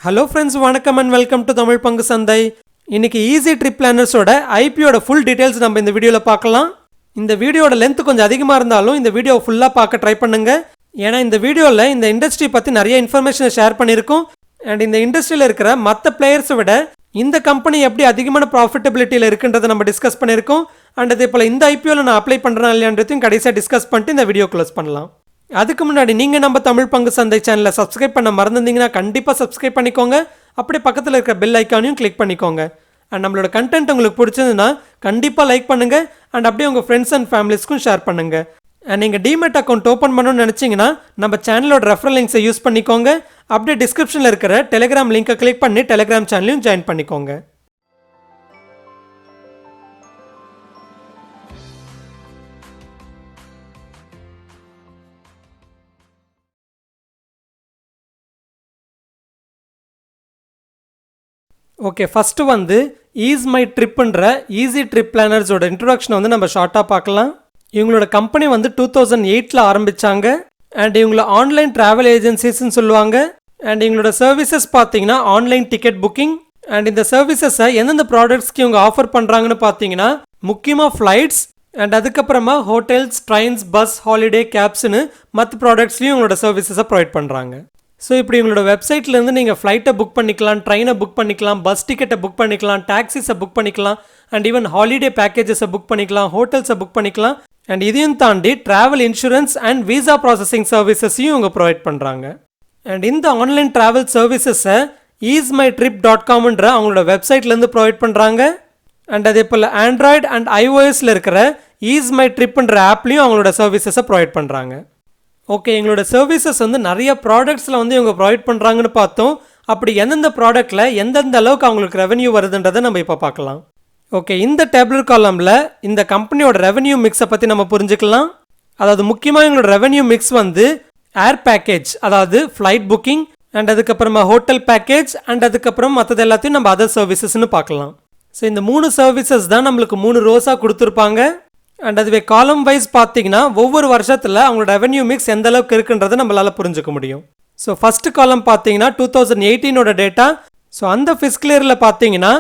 Hello friends, வணக்கம் and welcome to Tamil பங்கு சந்தை. இன்னைக்கு ஈஸி ட்ரிப் பிளானர்ஸோட ஐபியோட ஃபுல் டீடைல்ஸ் நம்ம இந்த வீடியோவில் பார்க்கலாம். இந்த வீடியோட லென்த் கொஞ்சம் அதிகமாக இருந்தாலும் இந்த வீடியோவை ஃபுல்லாக பார்க்க ட்ரை பண்ணுங்க. ஏன்னா இந்த வீடியோவில் இந்த இண்டஸ்ட்ரி பற்றி நிறைய இன்ஃபர்மேஷனை ஷேர் பண்ணியிருக்கோம். அண்ட் இந்த இண்டஸ்ட்ரியில் இருக்கிற மற்ற பிளேயர்ஸை விட இந்த கம்பெனி எப்படி அதிகமான ப்ராஃபிட்டபிலிட்டியில் இருக்குன்றதை நம்ம டிஸ்கஸ் பண்ணியிருக்கோம். அண்ட் அதே போல் இந்த ஐபிஓவில் நான் அப்ளை பண்ணுறேன் இல்லையான்றதையும் கடைசியாக டிஸ்கஸ் பண்ணிட்டு இந்த வீடியோ க்ளோஸ் பண்ணலாம். அதுக்கு முன்னாடி நீங்கள் நம்ம தமிழ் பங்கு சந்தை சேனலை சப்ஸ்கிரைப் பண்ண மறந்துருந்தீங்கன்னா கண்டிப்பாக சப்ஸ்கிரைப் பண்ணிக்கோங்க. அப்படியே பக்கத்தில் இருக்கிற பெல் ஐக்கானையும் கிளிக் பண்ணிக்கோங்க. அண்ட் நம்மளோட கண்டென்ட் உங்களுக்கு பிடிச்சதுன்னா கண்டிப்பாக லைக் பண்ணுங்கள். அண்ட் அப்படியே உங்கள் ஃப்ரெண்ட்ஸ் அண்ட் ஃபேமிலிஸ்க்கும் ஷேர் பண்ணுங்கள். அண்ட் நீங்கள் டிமெட் அக்கௌண்ட் ஓப்பன் பண்ணணும்னு நினச்சிங்கன்னா நம்ம சேனலோட ரெஃபரல் லிங்க்ஸை யூஸ் பண்ணிக்கோங்க. அப்படியே டிஸ்கிரிப்ஷனில் இருக்கிற டெலிகிராம் லிங்கை கிளிக் பண்ணி டெலிகிராம் சேனலையும் ஜாயின் பண்ணிக்கோங்க. ஓகே, ஃபஸ்ட்டு வந்து ஈஸ் மை ட்ரிப்புன்ற ஈஸி ட்ரிப் பிளானர்ஸோட இன்ட்ரொடக்ஷனை வந்து நம்ம ஷார்ட்டாக பார்க்கலாம். இவங்களோட கம்பெனி வந்து 2008 ஆரம்பித்தாங்க. அண்ட் இவங்கள ஆன்லைன் ட்ராவல் ஏஜென்சிஸ்ன்னு சொல்லுவாங்க. அண்ட் இவங்களோட சர்வீசஸ் பார்த்தீங்கன்னா ஆன்லைன் டிக்கெட் புக்கிங். அண்ட் இந்த சர்வீசஸை எந்தெந்த ப்ராடக்ட்ஸ்க்கு இவங்க ஆஃபர் பண்ணுறாங்கன்னு பார்த்தீங்கன்னா முக்கியமாக ஃப்ளைட்ஸ் அண்ட் அதுக்கப்புறமா ஹோட்டல்ஸ், ட்ரெயின்ஸ், பஸ், ஹாலிடே, கேப்ஸ்னு மற்ற ப்ராடக்ட்ஸ்லையும் இவங்களோட சர்வீசஸை ப்ரொவைட் பண்ணுறாங்க. ஸோ இப்படி உங்களோட வெப்சைட்லேருந்து நீங்கள் ஃப்ளைட்டை புக் பண்ணிக்கலாம், ட்ரெயினை புக் பண்ணிக்கலாம், பஸ் டிக்கெட்டை புக் பண்ணிக்கலாம், டாக்ஸிஸை புக் பண்ணிக்கலாம், அண்ட் ஈவன் ஹாலிடே பேக்கேஜஸை புக் பண்ணிக்கலாம், ஹோட்டல்ஸை புக் பண்ணிக்கலாம். அண்ட் இதையும் தாண்டி travel insurance and visa processing சர்வீசஸையும் இவங்க ப்ரொவைட் பண்ணுறாங்க. அண்ட் இந்த ஆன்லைன் ட்ராவல் சர்வீசஸை easemytrip.comன்ற அவங்களோட வெப்சைட்லேருந்து ப்ரொவைட் பண்ணுறாங்க. அண்ட் அதே போல் ஆண்ட்ராய்டு அண்ட் iOSல இருக்கிற easemytripன்ற ஆப்லேயும் அவங்களோட சர்வீசஸை ப்ரொவைட் பண்ணுறாங்க. ஓகே, எங்களோட சர்வீசஸ் வந்து நிறைய ப்ராடக்ட்ஸில் வந்து இவங்க ப்ரொவைட் பண்ணுறாங்கன்னு பார்த்தோம். அப்படி எந்தெந்த ப்ராடக்ட்டில் எந்தெந்த அளவுக்கு அவங்களுக்கு ரெவன்யூ வருதுன்றதை நம்ம இப்போ பார்க்கலாம். ஓகே, இந்த டேபிளர் காலமில் இந்த கம்பெனியோட ரெவன்யூ மிக்ஸை பற்றி நம்ம புரிஞ்சுக்கலாம். அதாவது முக்கியமாக எங்களோட ரெவன்யூ மிக்ஸ் வந்து ஏர் பேக்கேஜ், அதாவது ஃப்ளைட் புக்கிங், அண்ட் அதுக்கப்புறமா ஹோட்டல் பேக்கேஜ், அண்ட் அதுக்கப்புறம் மற்றது எல்லாத்தையும் நம்ம அதர் சர்வீசஸ்ன்னு பார்க்கலாம். ஸோ இந்த 3 சர்வீசஸ் தான் நம்மளுக்கு 3 ரோஸாக கொடுத்துருப்பாங்க. அண்ட் அதுவே காலம் வைஸ் பார்த்தீங்கன்னா ஒவ்வொரு வருஷத்தில் அவங்களோட ரெவன்யூ மிக்ஸ் எந்த அளவுக்கு இருக்குன்றதை நம்மளால் புரிஞ்சுக்க முடியும். ஸோ ஃபஸ்ட்டு காலம் பார்த்தீங்கன்னா 2018ஓட டேட்டா. ஸோ அந்த ஃபிஸ்கல் இயரில் பார்த்தீங்கன்னா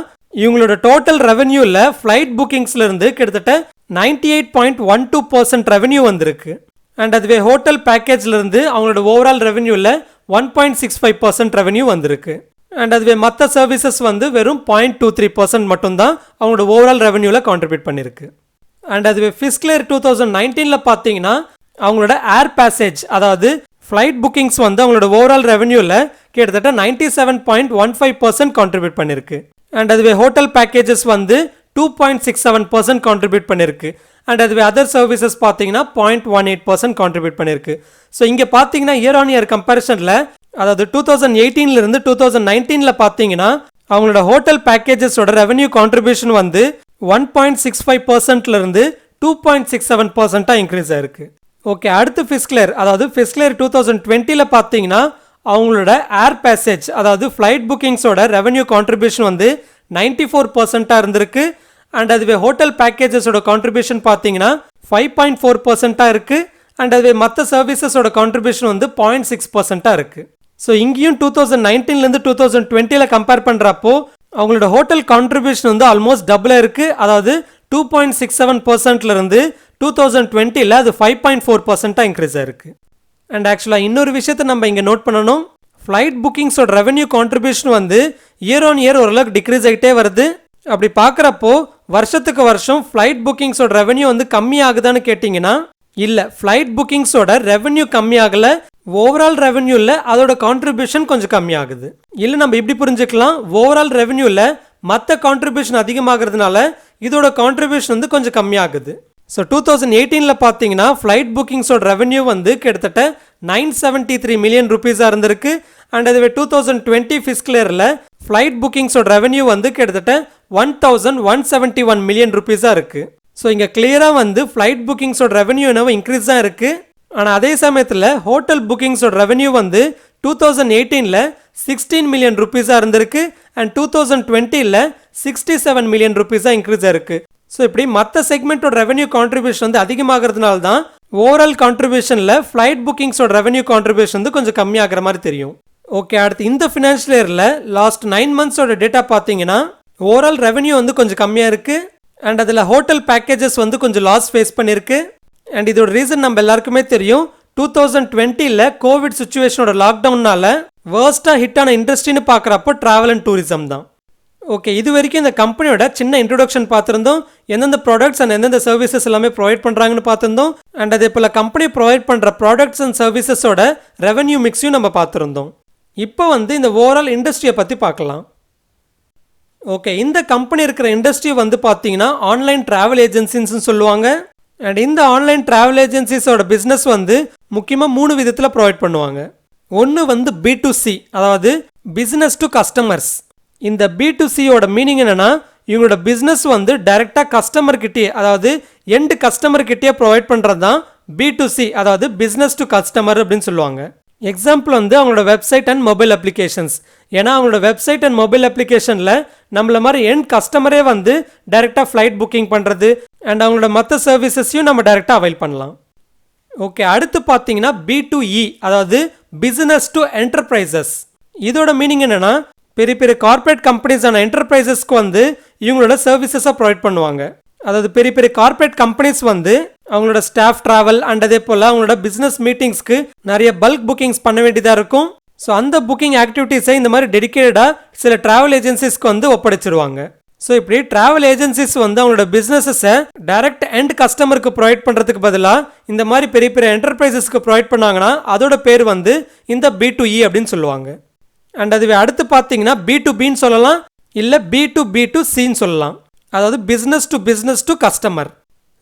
இவங்களோட டோட்டல் ரெவன்யூவில் ஃப்ளைட் புக்கிங்ஸ்லேருந்து கிட்டத்தட்ட 98.12% ரெவன்யூ வந்திருக்கு. அண்ட் அதுவே ஹோட்டல் பேக்கேஜ்லேருந்து அவங்களோட ஓவரால் ரெவன்யூவில் 1.65% ரெவன்யூ வந்திருக்கு. அண்ட் அதுவே மற்ற சர்வீசஸ் வந்து வெறும் 0.23% மட்டும்தான் அவங்களோட ஓவரால் ரெவன்யூவில் கான்ட்ரிபியூட் பண்ணியிருக்கு. அண்ட் அதுவே ஃபிஸ்கல் இயர் 2019 பார்த்தீங்கன்னா அவங்களோட ஏர் பேசேஜ், அதாவது ஃப்ளைட் புக்கிங்ஸ் வந்து அவங்களோட ஓவரால் ரெவன்யூவில் கிட்டத்தட்ட 97.15% கான்ட்ரிபியூட் பண்ணியிருக்கு. அண்ட் அதுவே ஹோட்டல் பேக்கேஜஸ் வந்து 2.67% கான்ட்ரிபியூட் பண்ணியிருக்கு. அண்ட் அதுவே அதர் சர்வீசஸ் பார்த்தீங்கன்னா 0.18% கான்ட்ரிபியூட் பண்ணியிருக்கு. ஸோ இங்கே பார்த்தீங்கன்னா இயர் ஆன் இயர் கம்பேரிசனில், அதாவது 2018 2019 பார்த்தீங்கன்னா அவங்களோட ஹோட்டல் பேக்கேஜஸோட ரெவன்யூ கான்ட்ரிபியூஷன் வந்து 1.65%லேருந்து 2.67% இன்க்ரீஸ் ஆயிருக்கு. ஓகே, அடுத்து ஃபிஸ்கல் இயர், அதாவது ஃபிஸ்கல் இயர் 2020 பார்த்தீங்கன்னா அவங்களோட ஏர் பேசேஜ், அதாவது ஃப்ளைட் புக்கிங்ஸோட ரெவன்யூ கான்ட்ரிபியூஷன் வந்து 94% இருந்திருக்கு. அண்ட் அதுவே ஹோட்டல் பேக்கேஜஸோட கான்ட்ரிபியூஷன் பார்த்தீங்கன்னா 5.4% இருக்குது. அண்ட் அதுவே மற்ற சர்வீசஸோட கான்ட்ரிபியூஷன் வந்து 0.6% இருக்குது. ஸோ இங்கேயும் 2019 2020 கம்பேர் பண்ணுறப்போ அவங்களோட ஹோட்டல் கான்ட்ரிபியூஷன் வந்து ஆல்மோஸ்ட் டபுளாக இருக்குது. அதாவது 2.67%லேருந்து 2020 அது 5.4% இன்க்ரீஸ் ஆயிருக்கு. அண்ட் ஆக்சுவலாக இன்னொரு விஷயத்தை நம்ம இங்கே நோட் பண்ணணும். ஃப்ளைட் புக்கிங்ஸோட ரெவன்யூ கான்ட்ரிபியூஷன் வந்து இயர் ஆன் இயர் ஓரளவுக்கு டிக்ரீஸ் ஆகிட்டே வருது. அப்படி பார்க்குறப்போ வருஷத்துக்கு வருஷம் ஃப்ளைட் புக்கிங்ஸோட ரெவன்யூ வந்து கம்மியாகுதான்னு கேட்டிங்கன்னா இல்லை, ஃப்ளைட் புக்கிங்ஸோட ரெவன்யூ கம்மியாகலை, ஓவரால் ரெவன்யூவில் அதோட கான்ட்ரிபியூஷன் கொஞ்சம் கம்மியாகுது. இல்லை நம்ம இப்படி புரிஞ்சுக்கலாம், ஓவரால் ரெவன்யூவில் மற்ற கான்ட்ரிபியூஷன் அதிகமாகிறதுனால இதோட கான்ட்ரிபியூஷன் வந்து கொஞ்சம் கம்மியாகுது. ஸோ 2018 பார்த்தீங்கன்னா ஃப்ளைட் புக்கிங்ஸோட ரெவன்யூ வந்து கிட்டத்தட்ட 973 மில்லியன் ருபீஸாக இருந்திருக்கு. அண்ட் அதுவே 2020 ஃபிஸ்கல் இயரில் ஃப்ளைட் புக்கிங்ஸோட ரெவன்யூ வந்து கிட்டத்தட்ட 1171 மில்லியன் ருபீஸாக இருக்குது. ஸோ இங்கே கிளியராக வந்து ஃப்ளைட் புக்கிங்ஸோட ரெவன்யூ என்னவோ இன்க்ரீஸ் தான் இருக்குது. ஆனால் அதே சமயத்தில் ஹோட்டல் புக்கிங்ஸோட ரெவன்யூ வந்து 2018 16 மில்லியன் ருபீஸாக இருந்திருக்கு. அண்ட் 2020 67 மில்லியன் ருபீஸாக இன்க்ரீஸ் ஆயிருக்கு. ஸோ இப்படி மற்ற செக்மெண்ட்டோட ரெவன்யூ கான்ட்ரிபியூஷன் வந்து அதிகமாகிறதுனால தான் ஓவரால் கான்ட்ரிபியூஷனில் ஃப்ளைட் புக்கிங்ஸோட ரெவன்யூ கான்ட்ரிபியூஷன் வந்து கொஞ்சம் கம்மியாகிற மாதிரி தெரியும். ஓகே, அடுத்து இந்த ஃபினான்ஷியல் இயரில் லாஸ்ட் 9 மந்த்ஸோட டேட்டா பார்த்தீங்கன்னா ஓவரால் ரெவன்யூ வந்து கொஞ்சம் கம்மியாக இருக்குது. அண்ட் அதில் ஹோட்டல் பேக்கேஜஸ் வந்து கொஞ்சம் லாஸ் ஃபேஸ் பண்ணியிருக்கு. அண்ட் இதோட ரீசன் நம்ம எல்லாருக்குமே தெரியும். 2020 கோவிட் சுச்சுவேஷனோட லாக்டவுன்னால வேர்ஸ்ட்டாக ஹிட்டான இண்டஸ்ட்ரின்னு பார்க்குறப்போ ட்ராவல் அண்ட் டூரிசம் தான். ஓகே, இது வரைக்கும் இந்த கம்பெனியோட சின்ன இன்ட்ரோடக்ஷன் பார்த்துருந்தோம். எந்தெந்த ப்ராடக்ட்ஸ் அண்ட் எந்தெந்த சர்வீசஸ் எல்லாமே ப்ரொவைட் பண்ணுறாங்கன்னு பார்த்துருந்தோம். அண்ட் அதே போல் கம்பெனி ப்ரொவைட் பண்ணுற ப்ராடக்ட்ஸ் அண்ட் சர்வீசஸோட ரெவன்யூ மிக்ஸையும் நம்ம பார்த்துருந்தோம். இப்போ வந்து இந்த ஓவரால் இண்டஸ்ட்ரியை பற்றி பார்க்கலாம். ஓகே, இந்த கம்பெனி இருக்கிற இண்டஸ்ட்ரி வந்து பார்த்தீங்கன்னா ஆன்லைன் ட்ராவல் ஏஜென்சின்னு சொல்லுவாங்க. அண்ட் இந்த ஆன்லைன் ட்ராவல் ஏஜென்சிஸோட பிஸ்னஸ் வந்து முக்கியமாக 3 விதத்தில் ப்ரொவைட் பண்ணுவாங்க. ஒன்று வந்து B2C, அதாவது பிஸ்னஸ் டு கஸ்டமர்ஸ். இந்த B2Cயோட மீனிங் என்னென்னா இவங்களோட பிஸ்னஸ் வந்து டைரெக்டாக கஸ்டமர்கிட்டே, அதாவது எண்டு கஸ்டமர்கிட்டே ப்ரொவைட் பண்ணுறது தான் B2C, அதாவது பிஸ்னஸ் டு கஸ்டமர் அப்படின்னு சொல்லுவாங்க. எக்ஸாம்பிள் வந்து அவங்களோட வெப்சைட் அண்ட் மொபைல் அப்ளிகேஷன்ஸ். ஏன்னா அவங்களோட வெப்சைட் அண்ட் மொபைல் அப்ளிகேஷனில் நம்மள மாதிரி எண்ட் கஸ்டமரே வந்து டைரெக்டாக ஃப்ளைட் புக்கிங் பண்ணுறது அண்ட் அவங்களோட மற்ற சர்வீசஸையும் நம்ம டைரெக்டாக அவைல் பண்ணலாம். ஓகே, அடுத்து பார்த்தீங்கன்னா B2E, அதாவது பிஸ்னஸ் டு என்டர்பிரைசஸ். இதோட மீனிங் என்னென்னா பெரிய பெரிய கார்பரேட் கம்பெனிஸான என்டர்பிரைசஸ்க்கு வந்து இவங்களோட சர்வீசஸை ப்ரொவைட் பண்ணுவாங்க. அதாவது பெரிய பெரிய கார்பரேட் கம்பெனிஸ் வந்து அவங்களோட ஸ்டாஃப் ட்ராவல் அண்ட் அதே போல் அவங்களோட பிஸ்னஸ் மீட்டிங்ஸ்க்கு நிறைய பல்க் புக்கிங்ஸ் பண்ண வேண்டியதாக இருக்கும். ஸோ அந்த புக்கிங் ஆக்டிவிட்டீஸை இந்த மாதிரி டெடிக்கேட்டடாக சில ட்ராவல் ஏஜென்சிஸ்க்கு வந்து ஒப்படைச்சிருவாங்க. ஸோ இப்படி ட்ராவல் ஏஜென்சிஸ் வந்து அவங்களோட பிஸ்னஸஸை டைரக்ட் எண்ட் கஸ்டமருக்கு ப்ரொவைட் பண்ணுறதுக்கு பதிலாக இந்த மாதிரி பெரிய பெரிய என்டர்பிரைசஸ்க்கு ப்ரொவைட் பண்ணாங்கன்னா அதோட பேர் வந்து இந்த B2E அப்படின்னு சொல்லுவாங்க. அண்ட் அதுவே அடுத்து பார்த்தீங்கன்னா B2Bன்னு சொல்லலாம், இல்லை B2B2Cன்னு சொல்லலாம், அதாவது பிஸ்னஸ் டு கஸ்டமர்.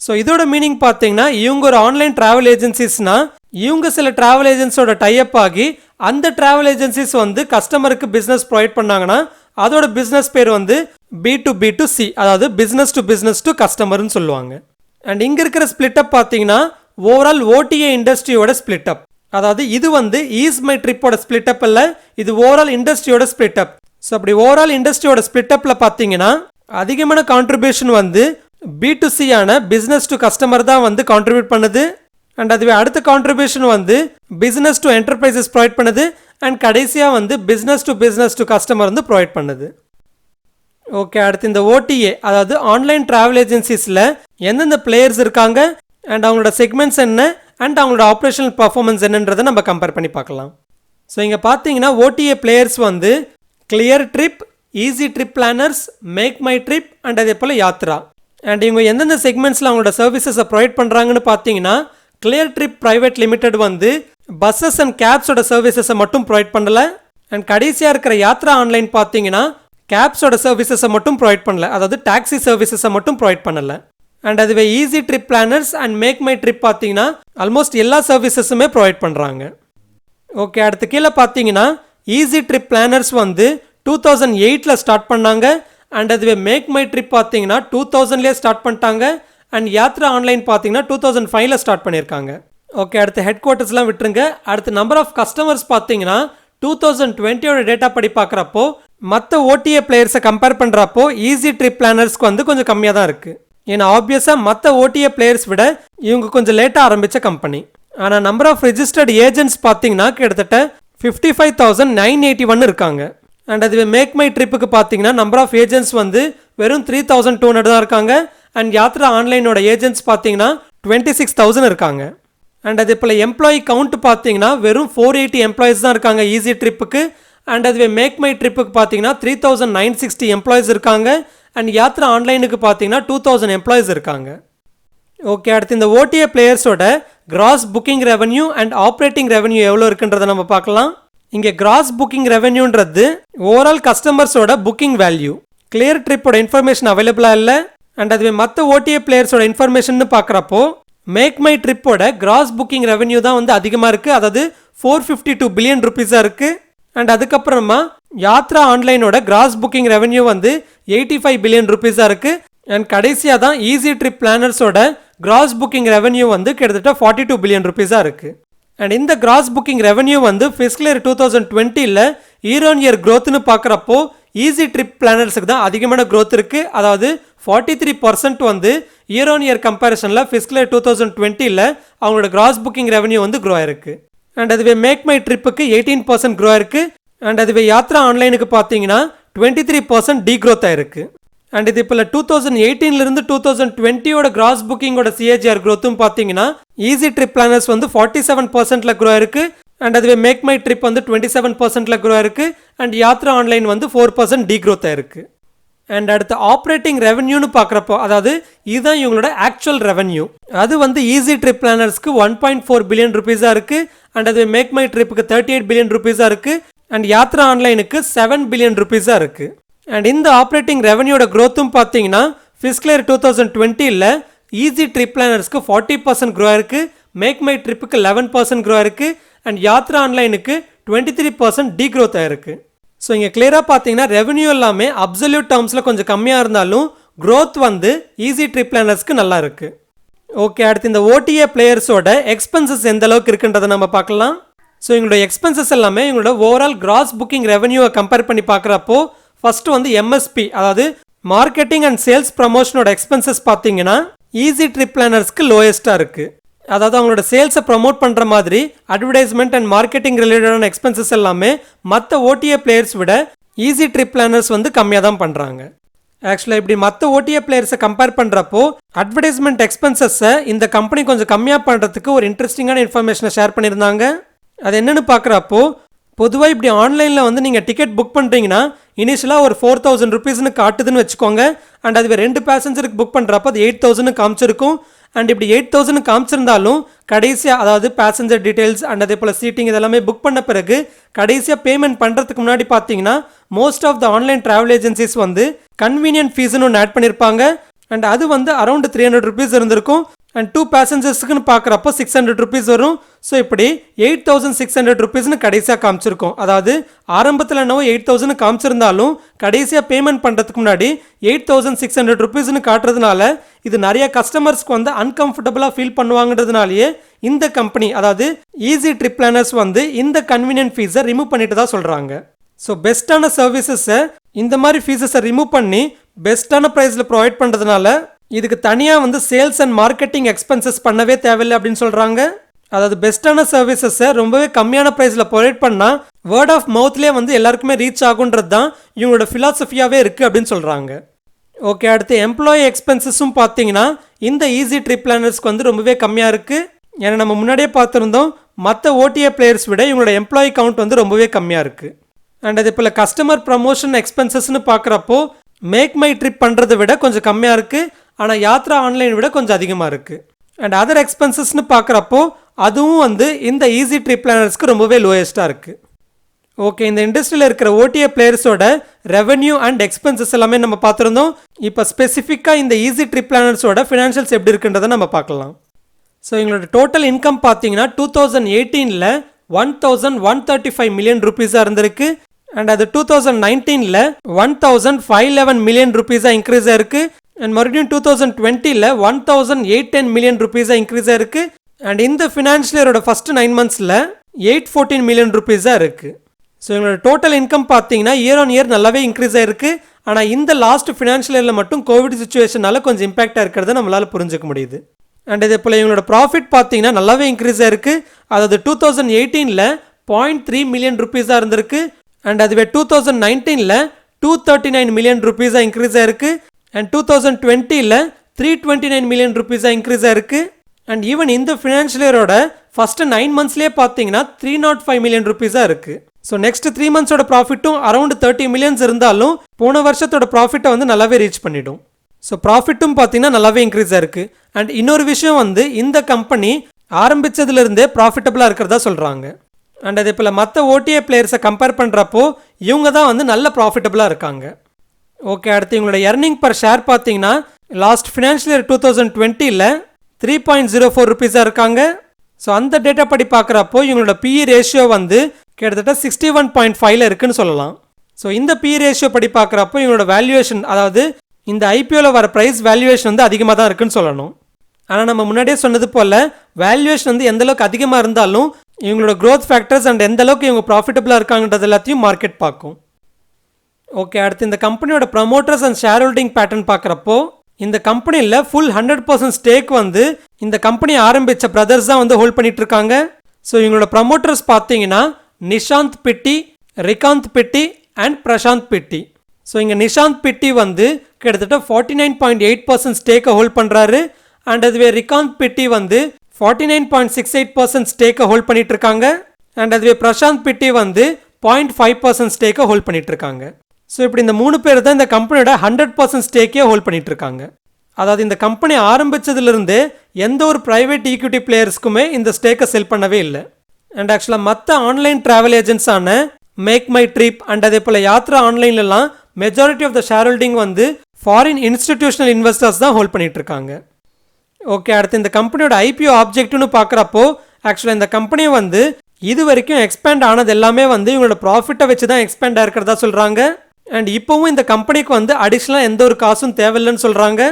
ஸோ இதோட மீனிங் பார்த்தீங்கன்னா இவங்க ஒரு ஆன்லைன் ட்ராவல் ஏஜென்சிஸ்னா இவங்க சில ட்ராவல் ஏஜென்சியோட டைப் ஆகி அந்த ட்ராவல் ஏஜென்சிஸ் வந்து கஸ்டமருக்கு பிஸ்னஸ் ப்ரொவைட் பண்ணாங்கன்னா அதோட பிஸ்னஸ் பேர் வந்து B2B2C, அதாவது பிஸ்னஸ் டு கஸ்டமர்னு சொல்லுவாங்க. அண்ட் இங்கே இருக்கிற ஸ்பிளிட்டப் பார்த்தீங்கன்னா ஓவரால் OTA இண்டஸ்ட்ரியோட ஸ்பிளிட்டப். அதாவது இது வந்து ஈஸ் மை ட்ரிப்போட ஸ்பிளிட்டப் இல்லை, இது ஓவரால் இண்டஸ்ட்ரியோட ஸ்பிளிட்டப். ஸோ அப்படி ஓவரால் இண்டஸ்ட்ரியோட ஸ்பிளிட்டப்பில் பார்த்தீங்கன்னா அதிகமான கான்ட்ரிபியூஷன் வந்து B2C ஆன பிஸ்னஸ் டு கஸ்டமர் தான் வந்து கான்ட்ரிபியூட் பண்ணுது. அண்ட் அதுவே அடுத்த கான்ட்ரிபியூஷன் வந்து பிஸ்னஸ் டு என்டர்பிரைசஸ் ப்ரொவைட் பண்ணுது. அண்ட் கடைசியாக வந்து பிஸ்னஸ் டு கஸ்டமர் வந்து ப்ரொவைட் பண்ணுது. ஓகே, அடுத்து இந்த OTA, அதாவது ஆன்லைன் ட்ராவல் ஏஜென்சிஸில் எந்தெந்த பிளேயர்ஸ் இருக்காங்க அண்ட் அவங்களோட செக்மெண்ட்ஸ் என்ன அண்ட் அவங்களோட ஆப்ரேஷனல் பர்ஃபார்மன்ஸ் என்னன்றதை நம்ம கம்பேர் பண்ணி பார்க்கலாம். ஸோ இங்கே பார்த்தீங்கன்னா OTA பிளேயர்ஸ் வந்து Cleartrip, Easy Trip Planners, make my trip and அதே போல் யாத்ரா. அண்ட் இவங்க எந்தெந்த செக்மெண்ட்ஸில் அவங்களோட சர்வீசஸை ப்ரொவைட் பண்ணுறாங்கன்னு பார்த்தீங்கன்னா கிளியர் ட்ரிப் பிரைவேட் லிமிடெட் வந்து பஸ்ஸஸ் அண்ட் கேப்ஸோட சர்வீசஸை மட்டும் ப்ரொவைட் பண்ணலை. அண்ட் கடைசியாக இருக்கிற யாத்ரா ஆன்லைன் பார்த்தீங்கன்னா கேப்ஸோட சர்வீசஸை மட்டும் ப்ரொவைட் பண்ணல, அதாவது டாக்ஸி சர்வீசஸை மட்டும் ப்ரொவைட் பண்ணலை. அண்ட் அதுவே Easy Trip Planners and make my trip பார்த்தீங்கன்னா ஆல்மோஸ்ட் எல்லா சர்வீசஸுமே ப்ரொவைட் பண்ணுறாங்க. ஓகே, அடுத்து கீழே பார்த்தீங்கன்னா ஈஸி ட்ரிப் பிளானர்ஸ் வந்து 2008 ஸ்டார்ட் பண்ணாங்க. அண்ட் அதுவே மேக் மை ட்ரிப் பார்த்தீங்கன்னா 2000 ஸ்டார்ட் பண்ணிட்டாங்க. அண்ட் யாத்ரா ஆன்லைன் பார்த்தீங்கன்னா 2005 ஸ்டார்ட் பண்ணியிருக்காங்க. ஓகே, அடுத்து ஹெட் குவார்ட்டர்ஸ்லாம் விட்டுருங்க. அடுத்து நம்பர் ஆஃப் கஸ்டமர்ஸ் பார்த்தீங்கன்னா 2020 டேட்டா படி பார்க்குறப்போ மற்ற OTA பிளேயர்ஸை கம்பேர் பண்ணுறப்போ ஈஸி ட்ரிப் பிளானர்ஸ்க்கு வந்து கொஞ்சம் கம்மியாக தான் இருக்குது. ஏன்னா ஆப்வியஸாக மற்ற OTA பிளேயர்ஸ் விட இவங்க கொஞ்சம் லேட்டாக ஆரம்பித்த கம்பெனி. ஆனால் நம்பர் ஆஃப் ரெஜிஸ்டர்ட் ஏஜென்ட்ஸ் பார்த்தீங்கன்னா கிட்டத்தட்ட 55,981 இருக்காங்க. அண்ட் அதுவே மேக் மை ட்ரிப்புக்கு பார்த்தீங்கன்னா நம்பர் ஆஃப் ஏஜென்ட்ஸ் வந்து வெறும் 3,200 தான் இருக்காங்க. அண்ட் யாத்ரா ஆன்லைனோட ஏஜென்ட்ஸ் பார்த்தீங்கன்னா 26,000 இருக்காங்க. அண்ட் அதே போல் எம்ப்ளாயி கவுண்ட் பார்த்தீங்கன்னா வெறும் 480 எம்ப்ளாயிஸ் தான் இருக்காங்க ஈஸி ட்ரிப்புக்கு. அண்ட் அதுவே மேக் மை ட்ரிப்புக்கு பார்த்தீங்கன்னா 3,960 எம்ப்ளாயிஸ் இருக்காங்க. அண்ட் யாத்ரா ஆன்லைனுக்கு பார்த்தீங்கன்னா 2,000 எம்ப்ளாயிஸ் இருக்காங்க. ஓகே, அடுத்து இந்த OTA பிளேயர்ஸோட gross booking revenue and operating revenue எவ்வளோ இருக்குன்றதை நம்ம பார்க்கலாம். இங்கே கிராஸ் புக்கிங் ரெவன்யூன்றது ஓவரால் கஸ்டமர்ஸோட புக்கிங் வேல்யூ. கிளியர் ட்ரிப்போட இன்ஃபர்மேஷன் அவைலபிளாக இல்லை. அண்ட் அதுவே மற்ற OTA பிளேயர்ஸோட இன்ஃபர்மேஷன் பார்க்குறப்போ மேக் மை ட்ரிப்போட கிராஸ் புக்கிங் ரெவன்யூ தான் வந்து அதிகமாக இருக்குது, அதாவது 452 பில்லியன் ருபீஸாக இருக்குது. அண்ட் அதுக்கப்புறமா யாத்ரா ஆன்லைனோட கிராஸ் புக்கிங் ரெவன்யூ வந்து 85 பில்லியன் ருபீஸாக இருக்குது. அண்ட் கடைசியாக தான் ஈஸி ட்ரிப் பிளானர்ஸோட கிராஸ் புக்கிங் ரெவன்யூ வந்து கிட்டத்தட்ட 42 பில்லியன் ருபீஸாக இருக்குது. அண்ட் இந்த கிராஸ் புக்கிங் ரெவன்யூ வந்து fiscal year 2020 year on year க்ரோத்னு பார்க்குறப்போ ஈஸி ட்ரிப் பிளானர்ஸுக்கு தான் அதிகமான க்ரோத் இருக்குது. அதாவது 43% வந்து இயர் ஆன் இயர் கம்பேரிசனில் ஃபிஸ்கல் இயர் 2020 அவங்களோட கிராஸ் புக்கிங் ரெவன்யூ வந்து க்ரோ ஆயிருக்கு. அண்ட் அதுவே மேக் மை ட்ரிப்புக்கு 18% க்ரோ ஆயிருக்கு. அண்ட் அதுவே யாத்ரா ஆன்லைனுக்கு பார்த்தீங்கன்னா 23% டீக்ரோத் ஆயிருக்கு. அண்ட் இது இப்போ 2018 2020 கிராஸ் புக்கிங்கோட சிஏஜிஆர் க்ரோத்தும் பார்த்தீங்கன்னா ஈஸி ட்ரிப் பிளானர்ஸ் வந்து 47% க்ரோ இருக்கு. அண்ட் அதுவே மேக் மை ட்ரிப் வந்து 27% க்ரோ இருக்கு. அண்ட் யாத்ரா ஆன்லைன் வந்து 4% டீக்ரோத் ஆயிருக்கு. அண்ட் அடுத்து ஆப்ரேட்டிங் ரெவன்யூன்னு பார்க்குறப்போ, அதாவது இதுதான் இவங்களோட ஆக்சுவல் ரெவன்யூ, அது வந்து ஈஸி ட்ரிப் பிளானர்ஸ்க்கு 1.4 பில்லியன் ருபீஸாக இருக்குது. அண்ட் அதுவே மேக் மை ட்ரிப்புக்கு 38 பில்லியன் ருபீஸாக இருக்குது. அண்ட் யாத்ரா ஆன்லைனுக்கு 7 பில்லியன் ருபீஸாக இருக்குது. அண்ட் இந்த ஆப்ரேட்டிங் ரெவன்யூட க்ரோத்தும் பார்த்தீங்கன்னா ஃபிஸ்கல் இயர் 2020ல் ஈஸி ட்ரிப் பிளானர்ஸ்க்கு 40% க்ரோ இருக்குது, மேக் மை ட்ரிப்புக்கு 11% க்ரோ இருக்குது. அண்ட் யாத்ரா ஆன்லைனுக்கு 23% டீக்ரோத் ஆயிருக்கு. ஸோ இங்கே கிளியராக பார்த்தீங்கன்னா ரெவன்யூ எல்லாமே அப்சல்யூட் டேர்ம்ஸில் கொஞ்சம் கம்மியாக இருந்தாலும் க்ரோத் வந்து ஈஸி ட்ரிப் பிளானர்ஸ்க்கு நல்லா இருக்குது. ஓகே, அடுத்து இந்த ஓடிஏ பிளேயர்ஸோட எக்ஸ்பென்சஸ் எந்த அளவுக்கு இருக்குன்றதை நம்ம பார்க்கலாம். ஸோ எங்களோட எக்ஸ்பென்சஸ் எல்லாமே எங்களோட ஓவரால் கிராஸ் புக்கிங் ரெவன்யூவை கம்பேர் பண்ணி பார்க்குறப்போ ஃபர்ஸ்ட் வந்து எம்எஸ்பி, அதாவது மார்க்கெட்டிங் அண்ட் சேல்ஸ் ப்ரமோஷனோட எக்ஸ்பென்சஸ் பார்த்தீங்கன்னா ஈஸி ட்ரிப் பிளானர்ஸ்க்கு லோயஸ்ட்டாக இருக்குது. அதாவது அவங்களோட சேல்ஸை ப்ரமோட் பண்ணுற மாதிரி அட்வர்டைஸ்மெண்ட் அண்ட் மார்க்கெட்டிங் ரிலேட்டடான எக்ஸ்பென்சஸ் எல்லாமே மற்ற ஓடிஏ பிளேயர்ஸ் விட ஈஸி ட்ரிப் பிளானர்ஸ் வந்து கம்மியாக தான் பண்ணுறாங்க. ஆக்சுவலாக இப்படி மற்ற ஓடிஏ பிளேயர்ஸை கம்பேர் பண்ணுறப்போ அட்வர்டைஸ்மெண்ட் எக்ஸ்பென்சஸை இந்த கம்பெனி கொஞ்சம் கம்மியாக பண்ணுறதுக்கு ஒரு இன்ட்ரெஸ்டிங்கான இன்ஃபர்மேஷனை ஷேர் பண்ணியிருந்தாங்க. அது என்னென்னு பார்க்குறப்போ, பொதுவாக இப்படி ஆன்லைனில் வந்து நீங்கள் டிக்கெட் புக் பண்ணுறீங்கன்னா இனிஷியலாக ஒரு 4000 ருபீஸ்னு காட்டுதுன்னு வச்சுக்கோங்க. அண்ட் அதுவே 2 பேசஞ்சருக்கு புக் பண்ணுறப்போ அது 8000 காமிச்சிருக்கும். அண்ட் இப்படி 8000 காமிச்சிருந்தாலும் கடைசியாக, அதாவது பேசஞ்சர் டீட்டெயில்ஸ் அண்ட் அதே போல் சீட்டிங் இதெல்லாமே புக் பண்ண பிறகு கடைசியாக பேமெண்ட் பண்ணுறதுக்கு முன்னாடி பார்த்தீங்கன்னா most of the online travel agencies வந்து கன்வீனியன்ட் ஃபீஸ்னு ஒன்று ஆட் பண்ணியிருப்பாங்க. அண்ட் அது வந்து அரௌண்ட் 300 ருபீஸ் இருந்திருக்கும். அண்ட் 2 பேசஞ்சர்ஸுக்குன்னு பார்க்குறப்போ 600 ருபீஸ் வரும். ஸோ இப்படி 8600 ருபீஸ்னு கடைசியாக காமிச்சிருக்கோம். அதாவது ஆரம்பத்தில் என்னவோ 8000 காமிச்சிருந்தாலும் கடைசியாக பேமெண்ட் பண்ணுறதுக்கு முன்னாடி 8600 ருபீஸ்னு காட்டுறதுனால இது நிறைய கஸ்டமர்ஸ்க்கு வந்து அன்கம்ஃபர்டபுளாக ஃபீல் பண்ணுவாங்கன்றதுனாலேயே இந்த கம்பெனி, அதாவது ஈஸி ட்ரிப் பிளானர்ஸ் வந்து இந்த கன்வீனியன்ட் ஃபீஸை ரிமூவ் பண்ணிட்டு தான் சொல்கிறாங்க. ஸோ பெஸ்ட்டான சர்வீசஸை இந்த மாதிரி ஃபீஸஸை ரிமூவ் பண்ணி பெஸ்ட்டான ப்ரைஸில் ப்ரொவைட் பண்ணுறதுனால இதுக்கு தனியாக வந்து சேல்ஸ் அண்ட் மார்க்கெட்டிங் எக்ஸ்பென்சஸ் பண்ணவே தேவையில்லை அப்படின்னு சொல்கிறாங்க. அதாவது பெஸ்ட்டான சர்வீசஸை ரொம்பவே கம்மியான ப்ரைஸில் ப்ரொவைட் பண்ணால் வேர்ட் ஆஃப் மவுத்லேயே வந்து எல்லாருக்குமே ரீச் ஆகுன்றது தான் இவங்களோட ஃபிலாசபியாகவே இருக்குது அப்படின்னு சொல்கிறாங்க. ஓகே, அடுத்து எம்ப்ளாயி எக்ஸ்பென்சஸும் பார்த்தீங்கன்னா இந்த ஈஸி ட்ரிப் பிளானர்ஸ்க்கு வந்து ரொம்பவே கம்மியாக இருக்குது. ஏன்னா நம்ம முன்னாடியே பார்த்துருந்தோம், மற்ற ஓடிஏ பிளேயர்ஸ் விட இவங்களோட எம்ப்ளாயி கவுண்ட் வந்து ரொம்பவே கம்மியாக இருக்குது. அண்ட் அதே போல் கஸ்டமர் ப்ரமோஷன் எக்ஸ்பென்சஸ்ன்னு பார்க்குறப்போ மேக் மை ட்ரிப் பண்ணுறதை விட கொஞ்சம் கம்மியாக இருக்குது. ஆனால் யாத்ரா ஆன்லைன் விட கொஞ்சம் அதிகமாக இருக்குது. அண்ட் அதர் எக்ஸ்பென்சஸ்ன்னு பார்க்குறப்போ அதுவும் வந்து இந்த ஈஸி ட்ரிப் பிளானர்ஸ்க்கு ரொம்பவே லோயஸ்ட்டாக இருக்குது. ஓகே, இந்த இண்டஸ்ட்ரியில் இருக்கிற ஓடிஏ பிளேயர்ஸோட ரெவன்யூ அண்ட் எக்ஸ்பென்சஸ் எல்லாமே நம்ம பார்த்துருந்தோம். இப்போ ஸ்பெசிஃபிக்காக இந்த ஈஸி ட்ரிப் பிளானர்ஸோட ஃபினான்ஷியல்ஸ் எப்படி இருக்குன்றதை நம்ம பார்க்கலாம். ஸோ எங்களோட டோட்டல் இன்கம் பார்த்தீங்கன்னா 2018ல் 1135 மில்லியன் ருபீஸாக இருந்திருக்கு. அண்ட் அது 2019ல் 1511 மில்லியன் ருபீஸாக இன்க்ரீஸ் ஆயிருக்கு. அண்ட் மறுபடியும் 2020ல் 1810 மில்லியன் ருபீஸாக இன்க்ரீஸ் ஆயிருக்கு. அண்ட் இந்த ஃபினான்ஷியல் இயரோட ஃபர்ஸ்ட் 9 மந்த்ஸில் 814 மில்லியன் ருபீஸாக இருக்குது. ஸோ எங்களோட டோட்டல் இன்கம் பார்த்தீங்கன்னா இயர் ஆன் இயர் நல்லாவே இன்க்ரீஸ் ஆயிருக்கு. ஆனால் இந்த லாஸ்ட் ஃபினான்ஷியல் இயரில் மட்டும் கோவிட் சுச்சுவேஷனால கொஞ்சம் இம்பாக்டாக இருக்கிறத நம்மளால் புரிஞ்சுக்க முடியுது. அண்ட் இதே போல் இவங்களோட ப்ராஃபிட் பார்த்தீங்கன்னா நல்லாவே இன்க்ரீஸ் ஆயிருக்கு. அதாவது 2018ல் 0.3 மில்லியன் ருபீஸாக இருந்திருக்கு. அண்ட் அதுவே 2019ல் 239 மில்லியன் ருபீஸாக இன்க்ரீஸ் ஆயிருக்கு. அண்ட் 2020ல் 329 மில்லியன் ருபீஸாக இன்க்ரீஸ் ஆயிருக்கு. அண்ட் ஈவன் இந்த ஃபினான்ஷியல் இயரோட ஃபர்ஸ்ட் 9 மந்த்ஸ்லேயே பார்த்தீங்கன்னா 305 மில்லியன் ருபீஸாக இருக்குது. ஸோ நெக்ஸ்ட் 3 மந்த்ஸோட ப்ராஃபிட்டும் அரௌண்ட் 30 மில்லியன்ஸ் இருந்தாலும் போன வருஷத்தோட ப்ராஃபிட்டை வந்து நல்லாவே ரீச் பண்ணிடும். ஸோ ப்ராஃபிட்டும் பார்த்தீங்கன்னா நல்லாவே இன்க்ரீஸ் ஆயிருக்கு. அண்ட் இன்னொரு விஷயம் வந்து இந்த கம்பெனி ஆரம்பித்ததுலேருந்தே ப்ராஃபிட்டபுளாக இருக்கிறதா சொல்கிறாங்க. அண்ட் அதே போல் மற்ற ஓடிஏ பிளேயர்ஸை கம்பேர் பண்ணுறப்போ இவங்க தான் வந்து நல்ல ப்ராஃபிட்டபுளாக இருக்காங்க. ஓகே, அடுத்து இவங்களோட எர்னிங் பர் ஷேர் பார்த்தீங்கன்னா லாஸ்ட் ஃபினான்ஷியல் இயர் 2020ல் 3.04 ருபீஸாக இருக்காங்க. ஸோ அந்த டேட்டா படி பார்க்குறப்போ இவங்களோட பிஇ ரேஷியோ வந்து கிட்டத்தட்ட 61.5ல் இருக்குன்னு சொல்லலாம். ஸோ இந்த பிஇ ரேஷியோ படி பார்க்குறப்போ இவங்களோட வேல்யூவேஷன், அதாவது இந்த ஐபிஓவில் வர ப்ரைஸ் வேல்யூவேஷன் வந்து அதிகமாக தான் இருக்குன்னு சொல்லணும். ஆனால் நம்ம முன்னாடியே சொன்னது போல் வேல்யூவேஷன் வந்து எந்தளவுக்கு அதிகமாக இருந்தாலும் இவங்களோட க்ரோத் ஃபேக்டர்ஸ் அண்ட் எந்த அளவுக்கு இவங்க ப்ராஃபிட்டபுளாக இருக்காங்கன்றது எல்லாத்தையும் மார்க்கெட் பார்க்கும். ஓகே, அடுத்து இந்த கம்பெனியோட promoters and share holding pattern பார்க்குறப்போ இந்த கம்பெனியில் ஃபுல் 100% ஸ்டேக் வந்து இந்த கம்பெனி ஆரம்பித்த பிரதர்ஸ் தான் வந்து ஹோல்ட் பண்ணிட்டு இருக்காங்க. ஸோ இவங்களோட ப்ரமோட்டர்ஸ் பார்த்தீங்கன்னா நிஷாந்த் பிட்டி, ரிகாந்த் பிட்டி அண்ட் பிரசாந்த் பிட்டி. ஸோ இங்கே நிஷாந்த் பிட்டி வந்து கிட்டத்தட்ட 49.8% ஸ்டேக்கை ஹோல்ட் பண்ணுறாரு. அண்ட் அதுவே ரிகாந்த் பிட்டி வந்து 49.68% ஸ்டேக்கை ஹோல்ட் பண்ணிட்டு இருக்காங்க. அண்ட் அதுவே பிரசாந்த் பிட்டி வந்து 0.5% ஸ்டேக்கை ஹோல்ட் பண்ணிட்டு இருக்காங்க. ஸோ இப்படி இந்த 3 பேர் தான் இந்த கம்பெனியோட 100% ஸ்டேக்கே ஹோல்ட் பண்ணிட்டு இருக்காங்க. அதாவது இந்த கம்பெனி ஆரம்பிச்சதுலேருந்தே எந்த ஒரு பிரைவேட் ஈக்விட்டி பிளேயர்ஸ்க்குமே இந்த ஸ்டேக்கை செல் பண்ணவே இல்லை. அண்ட் ஆக்சுவலாக மற்ற ஆன்லைன் டிராவல் ஏஜென்ட்ஸான மேக் மை ட்ரிப் அண்ட் அதே போல் யாத்ரா ஆன்லைன்லாம் majority of the share holding வந்து ஃபாரின் இன்ஸ்டிடியூஷனல் இன்வெஸ்டர்ஸ் தான் ஹோல்ட் பண்ணிட்டு இருக்காங்க. ஓகே, அடுத்து இந்த கம்பெனியோட ஐபிஓ ஆப்ஜெக்டிவ்னு பார்க்குறப்போ ஆக்சுவலாக இந்த கம்பெனியை வந்து இது வரைக்கும் எக்ஸ்பேண்ட் ஆனது எல்லாமே வந்து இவங்களோட ப்ராஃபிட்டை வச்சு தான் எக்ஸ்பேண்ட் ஆயிருக்கிறதா சொல்கிறாங்க. அண்ட் இப்போவும் இந்த கம்பெனிக்கு வந்து அடிஷ்னலாக எந்த ஒரு காசும் தேவையில்லைன்னு சொல்கிறாங்க.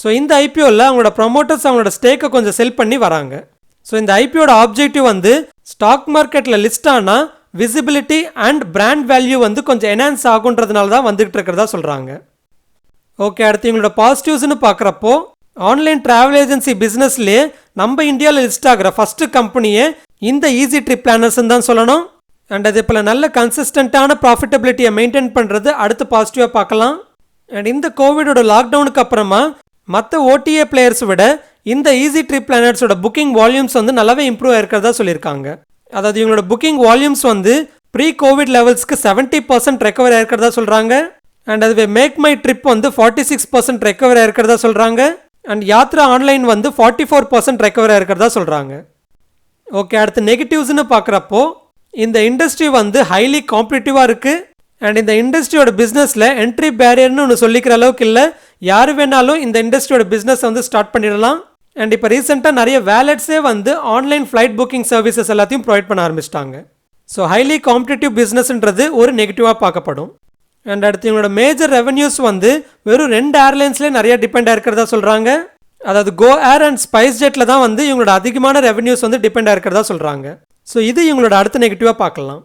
ஸோ இந்த ஐபிஓவில் அவங்களோட ப்ரொமோட்டர்ஸ் அவங்களோட ஸ்டேக்கை கொஞ்சம் செல் பண்ணி வராங்க. ஸோ இந்த ஐபிஓட ஆப்ஜெக்டிவ் வந்து ஸ்டாக் மார்க்கெட்டில் லிஸ்ட் ஆனால் விசிபிலிட்டி அண்ட் பிராண்ட் வேல்யூ வந்து கொஞ்சம் என்ஹான்ஸ் ஆகுன்றதுனால தான் வந்துகிட்டு இருக்கிறதா சொல்கிறாங்க. ஓகே, அடுத்து இவங்களோட பாசிட்டிவ்ஸ்னு பார்க்குறப்போ ஆன்லைன் டிராவல் ஏஜென்சி பிஸ்னஸ்லேயே நம்ம இந்தியாவில் லிஸ்ட் ஆகிற ஃபஸ்ட்டு கம்பெனியே இந்த ஈஸி ட்ரிப் பிளானர்ஸ்ன்னு தான் சொல்லணும். அண்ட் அதே போல் நல்ல கன்சிஸ்டண்ட்டான ப்ராஃபிட்டபிலிட்டியை மெயின்டைன் பண்ணுறது அடுத்து பாசிட்டிவாக பார்க்கலாம். அண்ட் இந்த கோவிடோட லாக்டவுனுக்கு அப்புறமா மற்ற ஓடிஏ பிளேயர்ஸ் விட இந்த ஈஸி ட்ரிப் பிளானர்ஸோட புக்கிங் வால்யூம்ஸ் வந்து நல்லாவே இம்ப்ரூவ் ஆயிருக்கிறதா சொல்லியிருக்காங்க. அதாவது இவங்களோட புக்கிங் வால்யூம்ஸ் வந்து ப்ரீ கோவிட் லெவல்ஸ்க்கு 70% ரெக்கவர் ஆயிருக்கிறதா சொல்கிறாங்க. அண்ட் அதுவே மேக் மை ட்ரிப் வந்து 46% ரெக்கவர் ஆயிருக்கிறதா சொல்கிறாங்க. அண்ட் யாத்ரா ஆன்லைன் வந்து 44% ரெக்கவர் ஆயிருக்கிறதா சொல்கிறாங்க. ஓகே, அடுத்து நெகட்டிவ்ஸ்னு பார்க்குறப்போ இந்த இண்டஸ்ட்ரி வந்து ஹைலி காம்படிட்டிவாக இருக்குது. அண்ட் இந்த இண்டஸ்ட்ரியோட பிஸ்னஸில் என்ட்ரி பேரியர்னு ஒன்று சொல்லிக்கிற அளவுக்கு இல்லை. யார் வேணாலும் இந்த இண்டஸ்ட்ரியோட பிஸ்னஸ் வந்து ஸ்டார்ட் பண்ணிடலாம். அண்ட் இப்போ ரீசெண்டாக நிறைய வேலட்ஸே வந்து ஆன்லைன் ஃப்ளைட் புக்கிங் சர்வீசஸ் எல்லாத்தையும் ப்ரொவைட் பண்ண ஆரம்பிச்சிட்டாங்க. ஸோ ஹைலி காம்படிட்டிவ் பிஸ்னஸ்ன்றது ஒரு நெகட்டிவாக பார்க்கப்படும். அண்ட் அடுத்து இவங்களோட மேஜர் ரெவன்யூஸ் வந்து வெறும் 2 ஏர்லைன்ஸ்லேயே நிறைய டிபெண்ட் ஆயிருக்கிறதா சொல்கிறாங்க. அதாவது கோ ஏர் அண்ட் ஸ்பைஸ் ஜெட்டில் தான் வந்து இவங்களோட அதிகமான ரெவன்யூஸ் வந்து டிபெண்ட் ஆயிருக்கிறதா சொல்கிறாங்க. ஸோ இது இவங்களோட அடுத்த நெகட்டிவாக பார்க்கலாம்.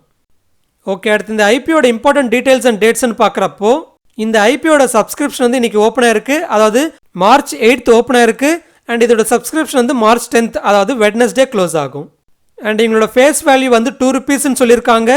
ஓகே, அடுத்து இந்த ஐபிஓட இம்பார்ட்டன்ட் டீடைல்ஸ் அண்ட் டேட்ஸ்ன்னு பார்க்குறப்போ இந்த ஐபிஓட சப்ஸ்கிரிப்ஷன் வந்து இன்னைக்கு ஓப்பன் ஆயிருக்கு. அதாவது March 8 ஓப்பன் ஆயிருக்கு. அண்ட் இதோட சப்ஸ்கிரிப்ஷன் வந்து March 10 அதாவது வெட்னஸ்டே க்ளோஸ் ஆகும். அண்ட் எங்களோட ஃபேஸ் வேல்யூ வந்து 2 rupeesன்னு சொல்லியிருக்காங்க.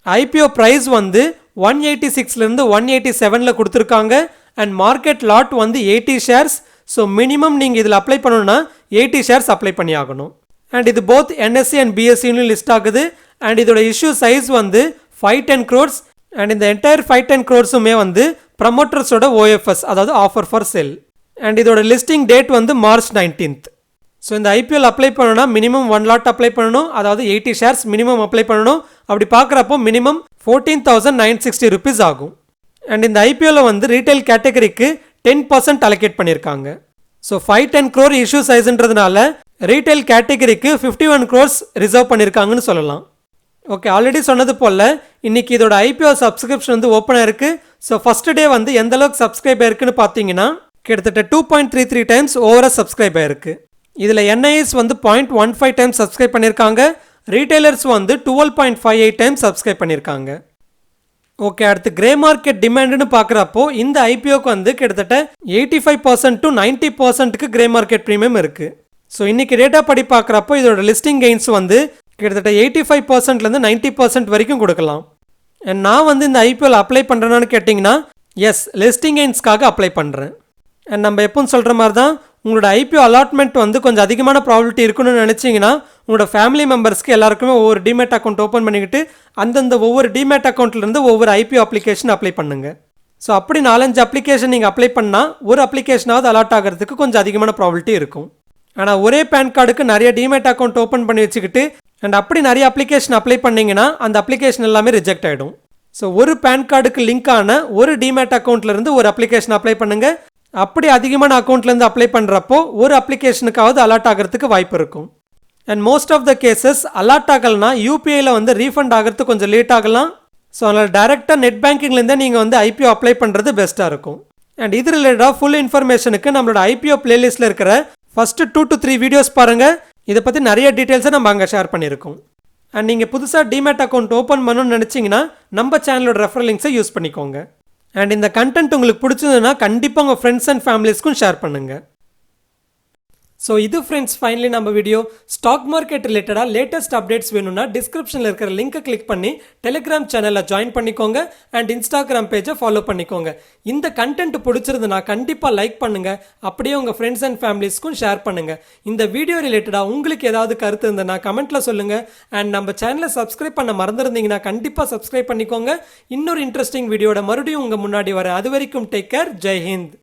ஐபிஓ ப்ரைஸ் வந்து 186லேருந்து 187 கொடுத்துருக்காங்க. அண்ட் மார்க்கெட் லாட் வந்து 80 ஷேர்ஸ். ஸோ மினிமம் நீங்கள் இதில் அப்ளை பண்ணணும்னா 80 ஷேர்ஸ் அப்ளை பண்ணி ஆகணும். அண்ட் இது போத் என்எஸ்சி அண்ட் பிஎஸ்சின்னு லிஸ்ட் ஆகுது. அண்ட் இதோட இஷ்யூ சைஸ் வந்து 510 crores. அண்ட் இந்த என்டையர் 510 crores-உமே வந்து ப்ரமோட்டர்ஸோட ஓஎஃப்எஸ் அதாவது ஆஃபர் ஃபார் செல். அண்ட் இதோட லிஸ்டிங் டேட் வந்து March 19th. ஸோ இந்த ஐபிஎல் அப்ளை பண்ணணும்னா மினிமம் 1 lot அப்ளை பண்ணணும். அதாவது 80 ஷேர்ஸ் மினிமம் அப்ளை பண்ணணும். அப்படி பார்க்குறப்போ மினிமம் 14,960 rupees ஆகும். அண்ட் இந்த ஐபிஎல்ல வந்து ரீட்டைல் கேட்டகரிக்கு 10% அலோகேட் பண்ணியிருக்காங்க. ஸோ 510 crore இஷ்யூ சைஸ்ன்றதுனால ரீட்டைல் கேட்டகரிக்கு 51 crores ரிசர்வ் பண்ணியிருக்காங்கன்னு சொல்லலாம். ஓகே, ஆல்ரெடி சொன்னது போல் இன்னைக்கு இதோட ஐபிஓ சப்ஸ்கிரிப்ஷன் வந்து ஓப்பன் ஆயிருக்கு. ஸோ ஃபர்ஸ்ட் டே வந்து எந்த அளவுக்கு சப்ஸ்கிரைப் ஆயிருக்குன்னு பார்த்தீங்கன்னா கிட்டத்தட்ட 2.33 times ஓவராக சப்ஸ்கிரைப் ஆயிருக்கு. இதில் என்ஐஎஸ் வந்து 0.15 times சப்ஸ்கிரைப் பண்ணியிருக்காங்க. ரீட்டைலர்ஸ் வந்து 12.58 times சப்ஸ்கிரைப் பண்ணியிருக்காங்க. ஓகே, அடுத்து கிரே மார்க்கெட் டிமாண்டுன்னு பார்க்குறப்போ இந்த ஐபிஓக்கு வந்து கிட்டத்தட்ட 85% to 90%க்கு கிரே மார்க்கெட் ப்ரீமியம் இருக்குது. ஸோ இன்னைக்கு டேட்டா படி பார்க்குறப்போ இதோட லிஸ்டிங் கெயின்ஸ் வந்து கிட்டத்தட்ட 85%லேருந்து 90% வரைக்கும் கொடுக்கலாம். அண்ட் நான் வந்து இந்த ஐபிஎல் அப்ளை பண்ணுறேன்னு கேட்டிங்கன்னா எஸ், லிஸ்டிங் கெயின்ஸ்க்காக அப்ளை பண்ணுறேன். அண்ட் நம்ம எப்போன்னு சொல்கிற மாதிரி தான் உங்களோட ஐபிஓ அலாட்மெண்ட் வந்து கொஞ்சம் அதிகமான ப்ராபபிலிட்டி இருக்குன்னு நினச்சிங்கன்னா உங்களோட ஃபேமிலி மெம்பர்ஸ்க்கு எல்லாருக்குமே ஒவ்வொரு டிமேட் அக்கௌண்ட் ஓப்பன் பண்ணிக்கிட்டு அந்தந்த ஒவ்வொரு டிமேட் அக்கௌண்ட்லேருந்து ஒவ்வொரு ஐபிஓ அப்ளிகேஷன் அப்ளை பண்ணுங்கள். ஸோ அப்படி 4-5 அப்ளிகேஷன் நீங்கள் அப்ளை பண்ணால் ஒரு அப்ளிகேஷனாவது அலாட் ஆகிறதுக்கு கொஞ்சம் அதிகமான ப்ராபபிலிட்டி இருக்கும். ஆனால் ஒரே பேன் கார்டுக்கு நிறைய டிமேட் அக்கௌண்ட் ஓப்பன் பண்ணி வச்சுக்கிட்டு அண்ட் அப்படி நிறைய அப்ளிகேஷன் அப்ளை பண்ணிங்கன்னா அந்த அப்ளிகேஷன் எல்லாமே ரிஜெக்ட் ஆகிடும். ஸோ ஒரு பேன் கார்டுக்கு லிங்க் ஆன ஒரு டிமேட் அக்கௌண்ட்லேருந்து ஒரு அப்ளிகேஷன் அப்ளை பண்ணுங்கள். அப்படி அதிகமான அக்கௌண்ட்லேருந்து அப்ளை பண்ணுறப்போ ஒரு அப்ளிகேஷனுக்காவது அலாட் ஆகிறதுக்கு வாய்ப்பு இருக்கும். And most of the cases allot ஆகலைன்னா யூபிஐயில் வந்து ரீஃபண்ட் ஆகிறதுக்கு கொஞ்சம் லேட் ஆகலாம். ஸோ அதனால் டேரெக்டாக நெட் பேங்கிங்லேருந்தே நீங்கள் வந்து ஐபிஓ அப்ளை பண்ணுறது பெஸ்ட்டாக இருக்கும். அண்ட் இது ரிலேட்டடாக ஃபுல் இன்ஃபர்மேஷனுக்கு நம்மளோட ஐபிஓ பிளேலிஸ்ட்டில் இருக்கிற ஃபஸ்ட்டு 2 to 3 வீடியோஸ் பாருங்கள். இதை பற்றி நிறைய டீட்டெயில்ஸை நம்ம அங்கே ஷேர் பண்ணியிருக்கோம். அண்ட் நீங்கள் புதுசாக டிமேட் அக்கௌண்ட் ஓப்பன் பண்ணணும்னு நினச்சிங்கன்னா நம்ம சேனலோட ரெஃபரல் லிங்க்ஸை யூஸ் பண்ணிக்கோங்க. அண்ட் இந்த கண்டென்ட் உங்களுக்கு பிடிச்சதுன்னா கண்டிப்பாக உங்கள் ஃப்ரெண்ட்ஸ் அண்ட் ஃபேமிலிஸ்க்கும் ஷேர் பண்ணுங்கள். ஸோ இது ஃப்ரெண்ட்ஸ் ஃபைனலி நம்ம வீடியோ ஸ்டாக் மார்க்கெட் ரிலேட்டடாக லேட்டஸ்ட் அப்டேட்ஸ் வேணும்னா டிஸ்கிரிப்ஷனில் இருக்கிற லிங்கை கிளிக் பண்ணி டெலிகிராம் சேனலில் ஜாயின் பண்ணிக்கோங்க அண்ட் இன்ஸ்டாகிராம் பேஜை ஃபாலோ பண்ணிக்கோங்க. இந்த கண்டென்ட் பிடிச்சிருந்துன்னா கண்டிப்பாக லைக் பண்ணுங்க, அப்படியே உங்கள் ஃப்ரெண்ட்ஸ் அண்ட் ஃபேமிலிஸ்க்கும் ஷேர் பண்ணுங்க. இந்த வீடியோ ரிலேட்டடாக உங்களுக்கு ஏதாவது கருத்து இருந்ததுன்னா கமெண்ட்ல சொல்லுங்க. அண்ட் நம்ம சேனலை சப்ஸ்கிரைப் பண்ண மறந்துருந்தீங்கன்னா கண்டிப்பாக சப்ஸ்கிரைப் பண்ணிக்கோங்க. இன்னொரு இன்ட்ரெஸ்டிங் வீடியோட மறுபடியும் உங்கள் முன்னாடி வரேன். அது வரைக்கும் டேக் கேர். ஜெய் ஹிந்த்.